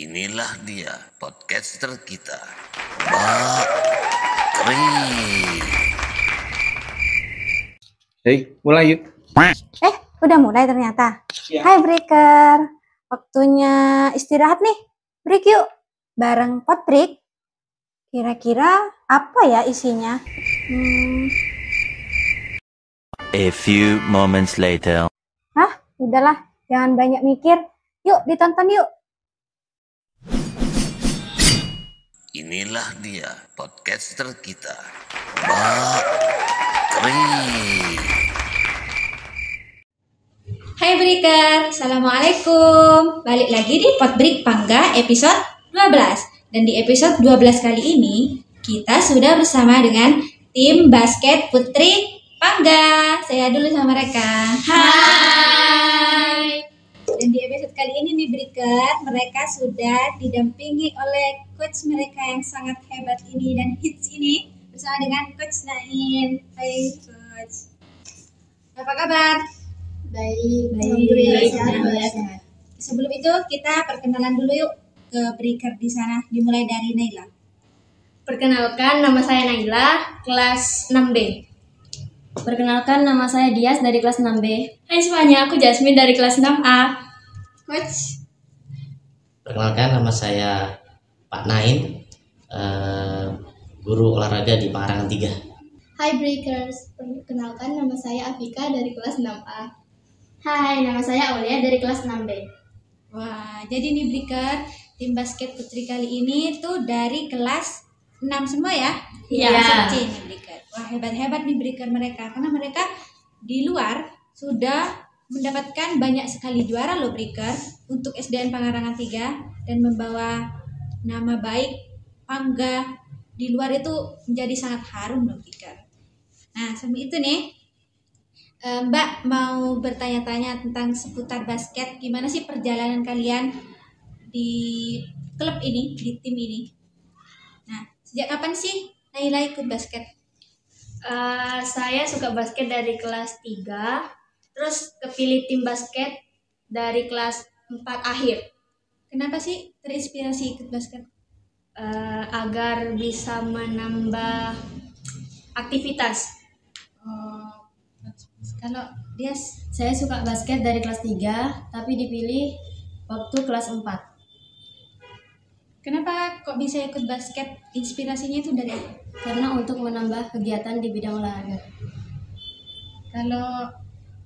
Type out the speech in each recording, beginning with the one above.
Inilah dia podcaster kita, Mbak Kri. Hei, mulai yuk. Udah mulai ternyata. Ya. Hai Breaker, waktunya istirahat nih. Break yuk, bareng Potrik. Kira-kira apa ya isinya? A few moments later. Udahlah, jangan banyak mikir. Yuk, ditonton yuk. Inilah dia podcaster kita, Mbak Kri. Hai Breaker, Assalamualaikum. Balik lagi di Potbreak Pangga episode 12. Dan di episode 12 kali ini, kita sudah bersama dengan tim basket putri Pangga. Saya dulu sama mereka. Hai. Dan di episode kali ini nih Breaker, mereka sudah didampingi oleh coach mereka yang sangat hebat ini dan hits ini, bersama dengan Coach Nain. Hai Coach. Apa kabar? Baik. Sehat. Sebelum itu kita perkenalan dulu yuk ke Breaker di sana. Dimulai dari Naila. Perkenalkan, nama saya Naila, kelas 6B. Perkenalkan, nama saya Dias dari kelas 6B. Hai semuanya, aku Jasmine dari kelas 6A. Coach. Perkenalkan, nama saya Pak Nain, guru olahraga di Pangarangan 3. Hai Breakers, perkenalkan nama saya Afika dari kelas 6A. Hai, nama saya Aulia dari kelas 6B. Wah, jadi nih Breaker, tim basket putri kali ini tuh dari kelas 6 semua ya? Iya. Kelas C nih Breaker. Wah, hebat-hebat nih Breaker mereka, karena mereka di luar sudah mendapatkan banyak sekali juara loh Breaker untuk SDN Pangarangan 3 dan membawa nama baik Pangga di luar itu menjadi sangat harum loh Breaker. Nah, sama itu nih Mbak mau bertanya-tanya tentang seputar basket. Gimana sih perjalanan kalian di klub ini, di tim ini? Nah, sejak kapan sih Naila ikut basket? Saya suka basket dari kelas 3, terus kepilih tim basket dari kelas 4 akhir. Kenapa sih terinspirasi ikut basket? Agar bisa menambah aktivitas. Kalau dia Saya suka basket dari kelas 3, tapi dipilih waktu kelas 4. kenapa kok bisa ikut basket? Inspirasinya itu dari apa? Karena untuk menambah kegiatan di bidang olahraga. Kalau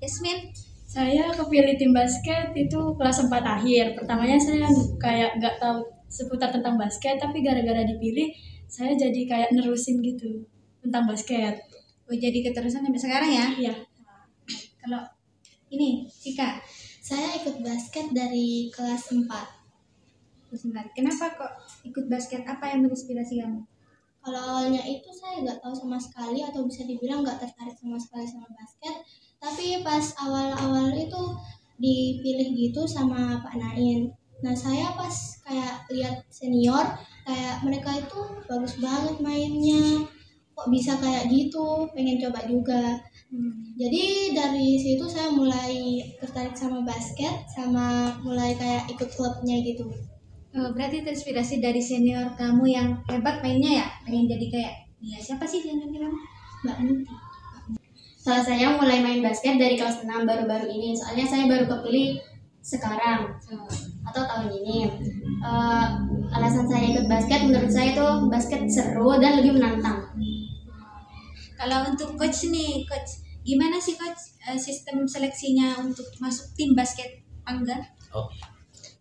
Yasmin, Saya kepilih tim basket itu kelas 4 akhir. Pertamanya saya kayak nggak tahu seputar tentang basket, tapi gara-gara dipilih, saya jadi kayak nerusin gitu tentang basket. jadi keterusan sampai sekarang ya? Iya. Kalau ini, Cika, Saya ikut basket dari kelas 4. kenapa kok ikut basket? Apa yang menginspirasi kamu? Kalau awalnya itu saya nggak tahu sama sekali atau bisa dibilang nggak tertarik sama sekali sama basket. Tapi pas awal-awal itu dipilih gitu sama Pak Nain. Nah saya pas kayak lihat senior, kayak mereka itu bagus banget mainnya. Kok bisa kayak gitu, pengen coba juga. Jadi dari situ saya mulai tertarik sama basket, sama mulai kayak ikut klubnya gitu. Berarti terinspirasi dari senior kamu yang hebat mainnya ya? Pengen jadi kayak dia. Siapa sih senior kamu? Mbak Muti. Kalau saya mulai main basket dari kelas 6 baru-baru ini, soalnya saya baru kepilih sekarang atau tahun ini. Alasan saya ikut basket, menurut saya itu basket seru dan lebih menantang. Kalau untuk coach nih, coach, gimana sih coach sistem seleksinya untuk masuk tim basket Pangga? Oh,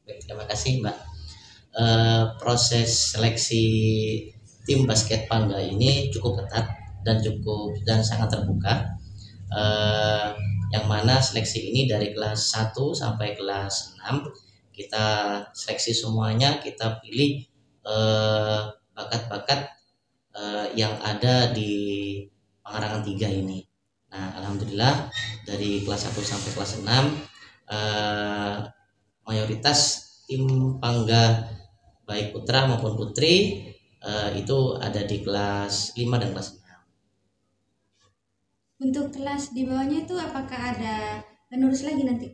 baik, terima kasih Mbak. Proses seleksi tim basket Pangga ini cukup ketat dan sangat terbuka. Yang mana seleksi ini dari kelas 1 sampai kelas 6 kita seleksi semuanya, kita pilih bakat-bakat yang ada di Pangarangan 3 ini. Nah, alhamdulillah dari kelas 1 sampai kelas 6 mayoritas tim Pangga baik putra maupun putri itu ada di kelas 5 dan kelas 6. Untuk kelas di bawahnya itu apakah ada penerus lagi nanti?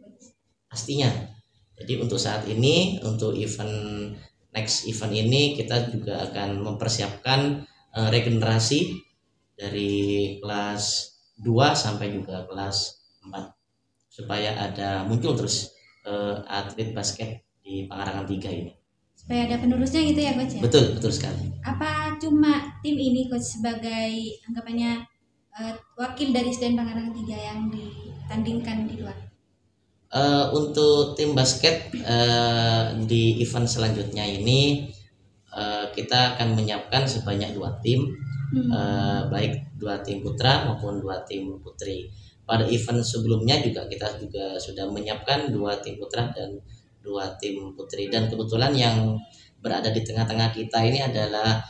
Pastinya Jadi untuk saat ini, untuk next event ini kita juga akan mempersiapkan regenerasi dari kelas 2 sampai juga kelas 4 supaya ada muncul terus atlet basket di Pangarangan 3 ini. Supaya ada penerusnya gitu ya coach ya? Betul sekali. Apa cuma tim ini coach sebagai anggapannya wakil dari SDN Pangarangan 3 yang ditandingkan di luar? Untuk tim basket di event selanjutnya ini kita akan menyiapkan sebanyak 2 tim, baik 2 tim putra maupun 2 tim putri. Pada event sebelumnya juga kita juga sudah menyiapkan 2 tim putra dan 2 tim putri, dan kebetulan yang berada di tengah-tengah kita ini adalah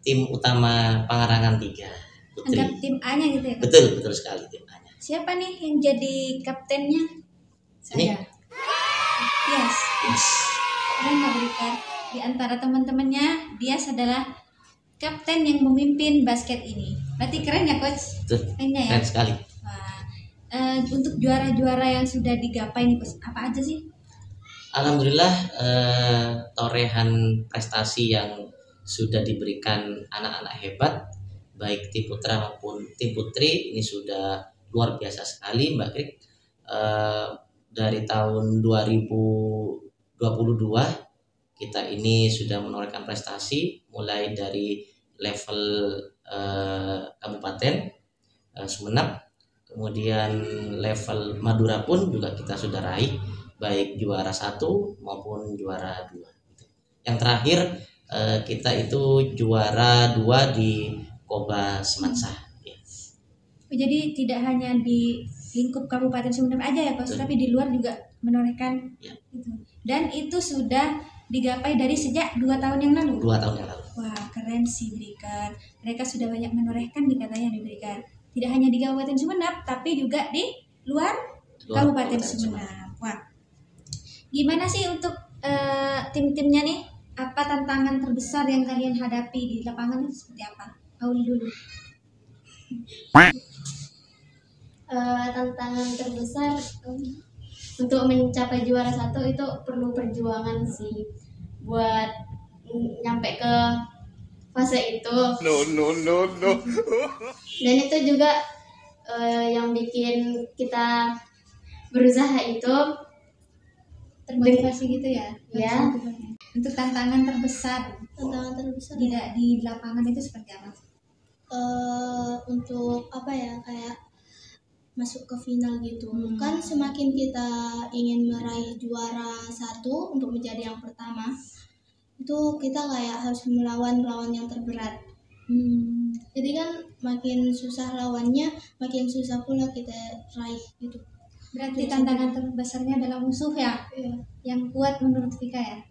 tim utama Pangarangan 3 putri. Anggap tim A-nya gitu ya? Betul sekali, tim A-nya. Siapa nih yang jadi kaptennya? Ini? Yes. Keren nggak Brika? Di antara teman-temannya, dia adalah kapten yang memimpin basket ini. Berarti keren ya coach? Betul. Kayaknya ya. Keren sekali. Wah, untuk juara-juara yang sudah digapai nih coach, apa aja sih? Alhamdulillah torehan prestasi yang sudah diberikan anak-anak hebat baik tim putra maupun tim putri ini sudah luar biasa sekali Mbak Krik. Dari tahun 2022 kita ini sudah menorehkan prestasi mulai dari level kabupaten Sumeneb, kemudian level Madura pun juga kita sudah raih baik juara 1 maupun juara 2. Yang terakhir kita itu juara 2 di Koba Semansa. Jadi tidak hanya di lingkup Kabupaten Sumeneb aja ya coach, tapi di luar juga menorehkan ya. Gitu. Dan itu sudah digapai dari sejak 2 tahun yang lalu. 2 tahun yang lalu. Wah, keren sih Brikan. Mereka sudah banyak menorehkan di katanya diberikan. Tidak hanya di Kabupaten Sumeneb, tapi juga di luar Kabupaten Sumeneb. Wah, gimana sih untuk tim-timnya nih? Apa tantangan terbesar yang kalian hadapi di lapangan itu seperti apa? Auli dulu. Tantangan terbesar untuk mencapai juara 1 itu perlu perjuangan sih buat nyampe ke fase itu. No. Dan itu juga yang bikin kita berusaha itu Termotivasi gitu ya? Ya. Untuk tantangan terbesar di lapangan itu seperti apa? Untuk apa ya, kayak masuk ke final gitu. Kan semakin kita ingin meraih juara 1 untuk menjadi yang pertama, itu kita kayak harus melawan lawan yang terberat. Jadi kan makin susah lawannya, makin susah pula kita raih gitu. Berarti tantangan terbesarnya adalah musuh ya? Iya. Yang kuat menurut Vika ya?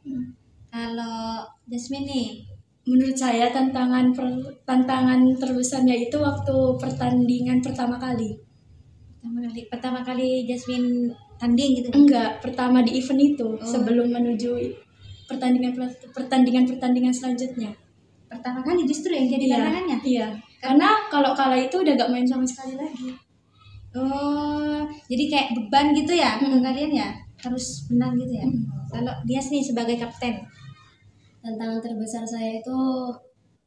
Kalau Jasmine nih, menurut saya tantangan terbesarnya itu waktu pertandingan pertama kali. Pertama kali Jasmine tanding gitu? Enggak, pertama di event itu sebelum menuju pertandingan selanjutnya. Pertama kali justru yang jadi tantangannya? Iya, karena kalau kalah itu udah gak main sama sekali lagi. Oh, jadi kayak beban gitu ya untuk kalian ya? Harus menang gitu ya? Kalau dia nih sebagai kapten, tantangan terbesar saya itu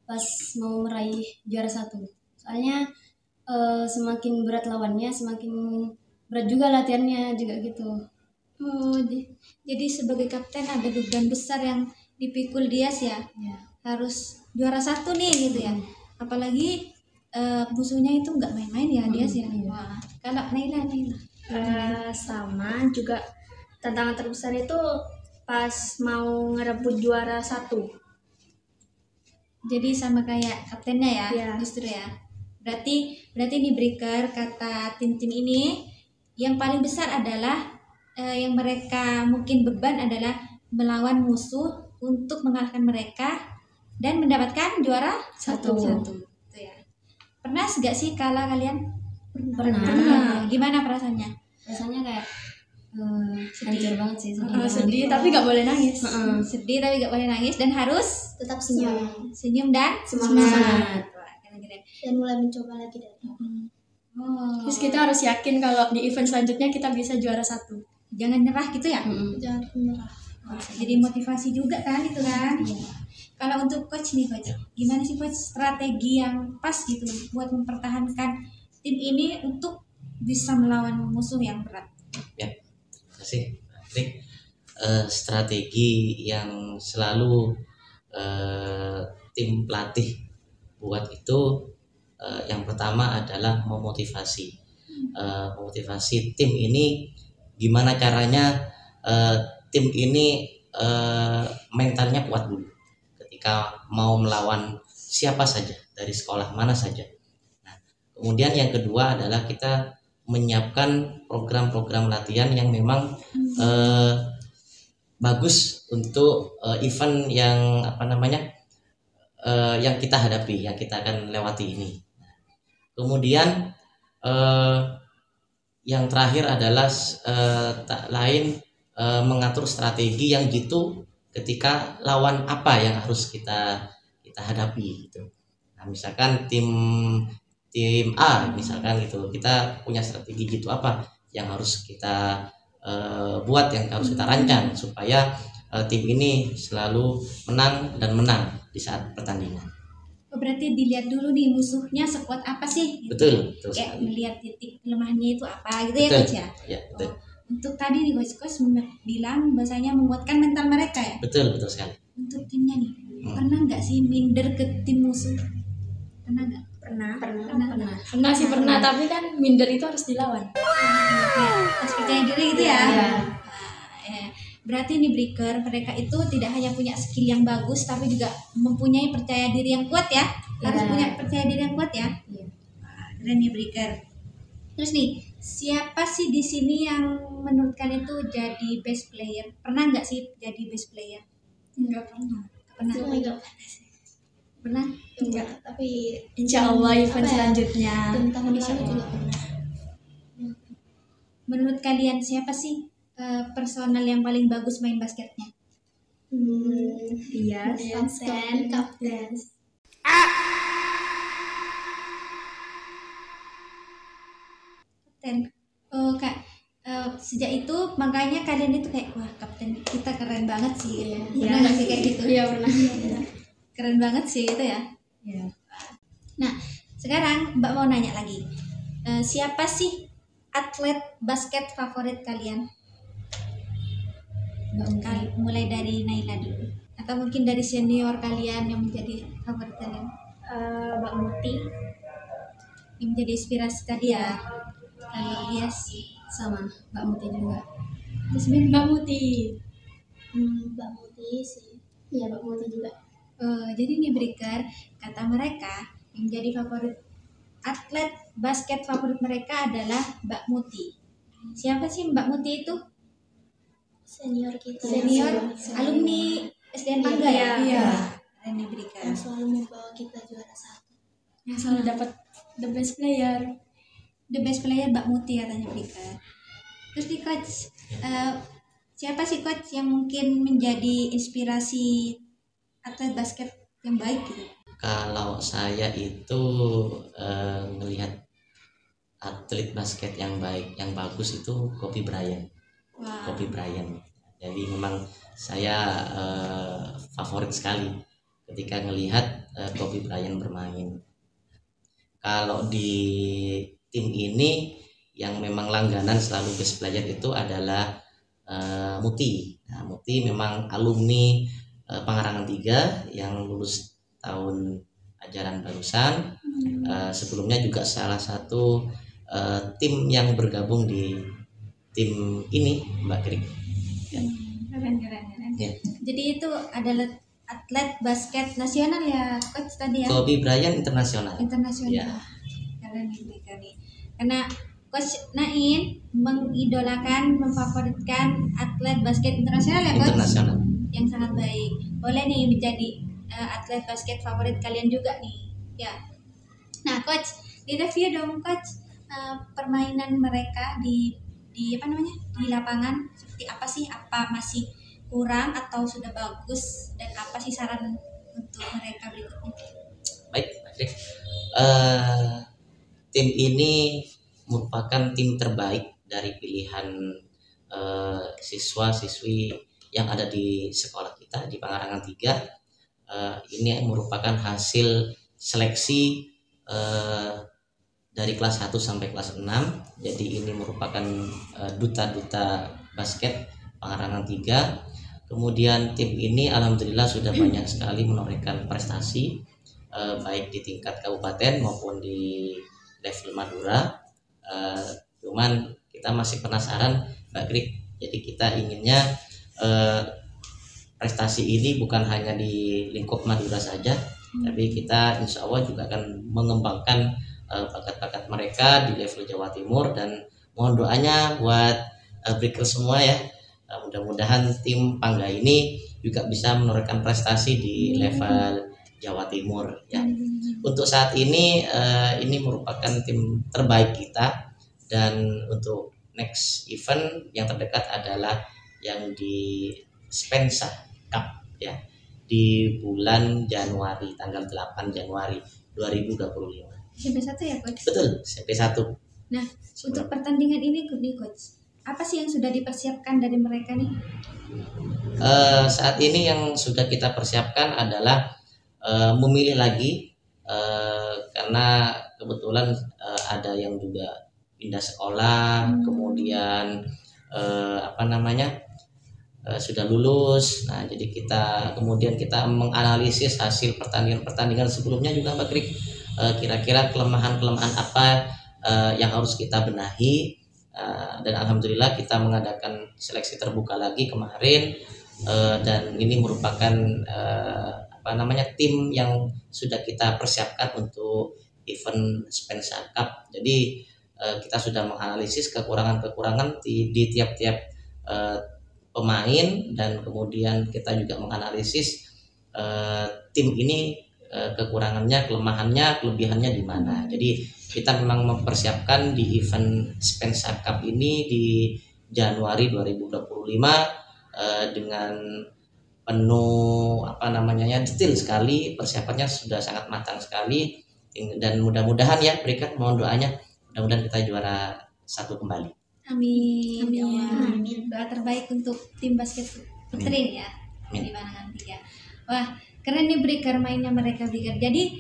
pas mau meraih juara 1. Soalnya semakin berat lawannya, semakin berat juga latihannya juga gitu. Oh, jadi sebagai kapten ada beban besar yang dipikul Dias ya? Harus juara 1 nih gitu ya? Apalagi musuhnya itu nggak main-main ya Dias ya? Wah, kalau Naila. Sama juga tantangan terbesar itu pas mau ngerebut juara 1. Jadi sama kayak kaptennya ya, Iya. justru ya. Berarti di Breaker kata tim-tim ini yang paling besar adalah yang mereka mungkin beban adalah melawan musuh untuk mengalahkan mereka dan mendapatkan juara 1. Itu ya. Pernah nggak sih kalah kalian? Pernah. Gimana perasaannya? Rasanya kayak hancur banget sih, Sedih tapi gak boleh nangis. Sedih tapi gak boleh nangis dan harus Tetap senyum senyum dan Semangat. Wah, keren-keren. dan mulai mencoba lagi dari Oh. Terus kita harus yakin kalau di event selanjutnya kita bisa juara 1. jangan nyerah gitu ya. Jangan menyerah. Jadi motivasi juga kan itu kan. Kalau untuk coach nih coach, gimana sih coach strategi yang pas gitu buat mempertahankan tim ini untuk bisa melawan musuh yang berat? Ya, terima kasih Patrick. Strategi yang selalu tim pelatih buat itu yang pertama adalah memotivasi tim ini. Gimana caranya tim ini mentalnya kuat dulu ketika mau melawan siapa saja dari sekolah mana saja. Nah, kemudian yang kedua adalah kita menyiapkan program-program latihan yang memang bagus untuk event yang yang kita hadapi, yang kita akan lewati ini. Kemudian yang terakhir adalah tak lain mengatur strategi yang jitu ketika lawan apa yang harus kita hadapi gitu. Nah, misalkan tim A misalkan gitu, kita punya strategi gitu apa yang harus kita buat, yang harus kita rancang supaya tim ini selalu menang di saat pertandingan. Berarti dilihat dulu nih musuhnya sekuat apa sih? Gitu. Betul Kayak sekali. melihat titik kelemahannya itu apa gitu ya Betul. coach ya. Ya, betul. Untuk tadi nih coach bilang bahasanya menguatkan mental mereka ya. Betul sekali. Untuk timnya nih, pernah nggak sih minder ke tim musuh? Pernah nggak? Pernah sih pernah, tapi kan minder itu harus dilawan. Harus percaya diri gitu ya. Berarti nih Breaker, mereka itu tidak hanya punya skill yang bagus, tapi juga mempunyai percaya diri yang kuat ya. Harus punya percaya diri yang kuat ya. Wah, keren nih Breaker. Terus nih, siapa sih di sini yang menurut kalian tuh jadi best player? Pernah nggak sih jadi best player? Enggak pernah. Pernah? Pernah? Enggak. Tapi Insya Allah event apa ya, selanjutnya. tahun Insya lalu juga Allah. pernah. Menurut kalian siapa sih personal yang paling bagus main basketnya? Iya. Kapten. Kapten. Kak, sejak itu makanya kalian itu kayak wah kapten kita keren banget sih. Pernah nggak sih kayak gitu? Iya pernah. Keren banget sih itu ya. Iya. Nah, sekarang Mbak mau nanya lagi. Siapa sih atlet basket favorit kalian? Mulai dari Naila dulu. Atau mungkin dari senior kalian yang menjadi favorit kalian? Mbak Muti Yang menjadi inspirasi tadi ya. Kalau dia sih. Sama Mbak Muti juga. Terus Mbak Muti. Mbak Muti sih. Iya, Mbak Muti juga. Jadi nih Breaker, kata mereka yang menjadi favorit atlet basket favorit mereka adalah Mbak Muti. Siapa sih Mbak Muti itu? Senior kita. Senior alumni SDN Pangga ya? Iya. Keren nih Breaker. Yang selalu membawa kita juara 1. yang selalu dapat the best player. The best player Mbak Muti katanya Breaker. Terus nih coach, siapa sih coach yang mungkin menjadi inspirasi atlet basket yang baik gitu? Kalau saya itu melihat atlet basket yang baik, yang bagus itu Kobe Bryant. Wah. Kobe Bryant. Jadi memang saya favorit sekali ketika melihat Kobe Bryant bermain. Kalau di tim ini yang memang langganan selalu best player itu adalah Muti. Nah, Muti memang alumni Pangarangan 3 yang lulus tahun ajaran barusan. Sebelumnya juga salah satu tim yang bergabung di tim ini, Mbak Krik. Ya. Keren. Ya. Jadi itu adalah atlet basket nasional ya coach tadi ya? Kobe Bryant internasional. Internasional. Ya. Keren nih. Karena coach Nain mengidolakan, memfavoritkan atlet basket internasional ya coach? Internasional. Yang sangat baik. Boleh nih menjadi atlet basket favorit kalian juga nih. Ya. Nah, coach, di-review dong coach permainan mereka di apa namanya? Di lapangan seperti apa sih? Apa masih kurang atau sudah bagus, dan apa sih saran untuk mereka berikutnya? Baik, Patrick. Tim ini merupakan tim terbaik dari pilihan siswa-siswi yang ada di sekolah kita di Pangarangan 3. Ini merupakan hasil seleksi dari kelas 1 sampai kelas 6. Jadi ini merupakan duta-duta basket Pangarangan 3. Kemudian tim ini alhamdulillah sudah banyak sekali menorehkan prestasi baik di tingkat kabupaten maupun di level Madura. Cuman kita masih penasaran Mbak Krik, jadi kita inginnya prestasi ini bukan hanya di lingkup Madura saja, tapi kita insya Allah juga akan mengembangkan bakat-bakat mereka di level Jawa Timur, dan mohon doanya buat breaker semua ya. Mudah-mudahan tim Pangga ini juga bisa menorehkan prestasi di level Jawa Timur ya. Untuk saat ini merupakan tim terbaik kita, dan untuk next event yang terdekat adalah yang di Spensa Cup ya, di bulan Januari, tanggal 8 Januari 2025. SMP1 ya Coach? Betul, SMP1. Nah, untuk pertandingan ini Coach, apa sih yang sudah dipersiapkan dari mereka nih? Saat ini yang sudah kita persiapkan adalah memilih lagi, karena kebetulan ada yang juga pindah sekolah, kemudian sudah lulus. Nah, jadi kemudian kita menganalisis hasil pertandingan sebelumnya juga Mbak Krik, kira-kira kelemahan-kelemahan apa yang harus kita benahi, dan alhamdulillah kita mengadakan seleksi terbuka lagi kemarin, dan ini merupakan tim yang sudah kita persiapkan untuk event Spensa Cup. Jadi kita sudah menganalisis kekurangan-kekurangan di tiap-tiap pemain, dan kemudian kita juga menganalisis tim ini kekurangannya, kelemahannya, kelebihannya di mana. Jadi kita memang mempersiapkan di event Spensa Cup ini di Januari 2025 dengan penuh detail sekali, persiapannya sudah sangat matang sekali, dan mudah-mudahan ya berikan, mohon doanya, mudah-mudahan kita juara 1 kembali. Amin. Amin. Doa terbaik untuk tim basket putri ya di Pangarangan 3. Wah, keren nih breaker mainnya mereka breaker. Jadi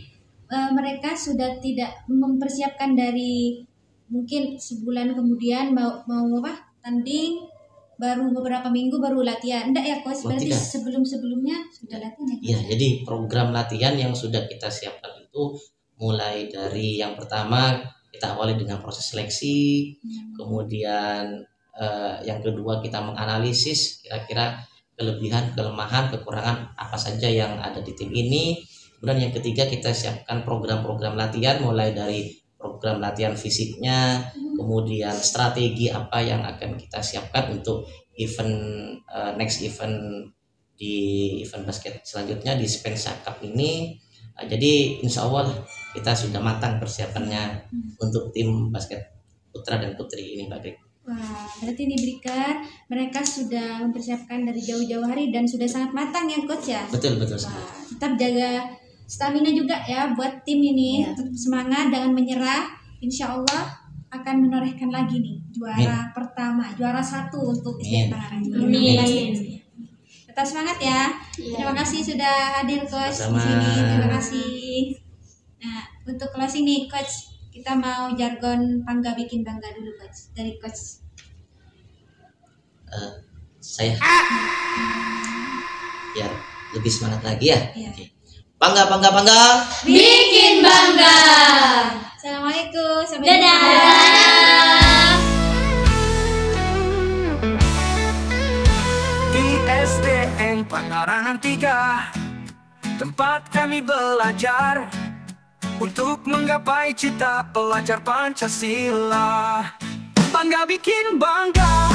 mereka sudah tidak mempersiapkan dari mungkin sebulan kemudian mau tanding, baru beberapa minggu baru latihan. Enggak ya Coach? Berarti sebelum-sebelumnya sudah latihan ya? Iya, jadi program latihan yang sudah kita siapkan itu mulai dari yang pertama kita awali dengan proses seleksi, kemudian yang kedua kita menganalisis kira-kira kelebihan, kelemahan, kekurangan apa saja yang ada di tim ini. Kemudian yang ketiga kita siapkan program-program latihan, mulai dari program latihan fisiknya, kemudian strategi apa yang akan kita siapkan untuk next event di event basket selanjutnya di Spensa Cup ini. Jadi insya Allah kita sudah matang persiapannya untuk tim basket putra dan putri ini Mbak Krik. Wah, berarti ini breaker mereka sudah mempersiapkan dari jauh-jauh hari dan sudah sangat matang ya Coach ya? Betul. Wah, tetap jaga stamina juga ya buat tim ini, tetap semangat, jangan menyerah. Insya Allah akan menorehkan lagi nih juara pertama, juara 1 untuk Pangarangan. Amin. Tetap semangat ya. Terima kasih sudah hadir Coach di sini. Terima kasih. Nah, untuk closing nih Coach, kita mau jargon Pangga bikin bangga dulu Coach, dari Coach. Saya biar lebih semangat lagi ya. Oke. Bangga Bikin bangga. Assalamualaikum. Sampai jumpa. Dadah. ISDN Pangarangan 3, tempat kami belajar untuk menggapai cita pelajar Pancasila. Bangga bikin bangga.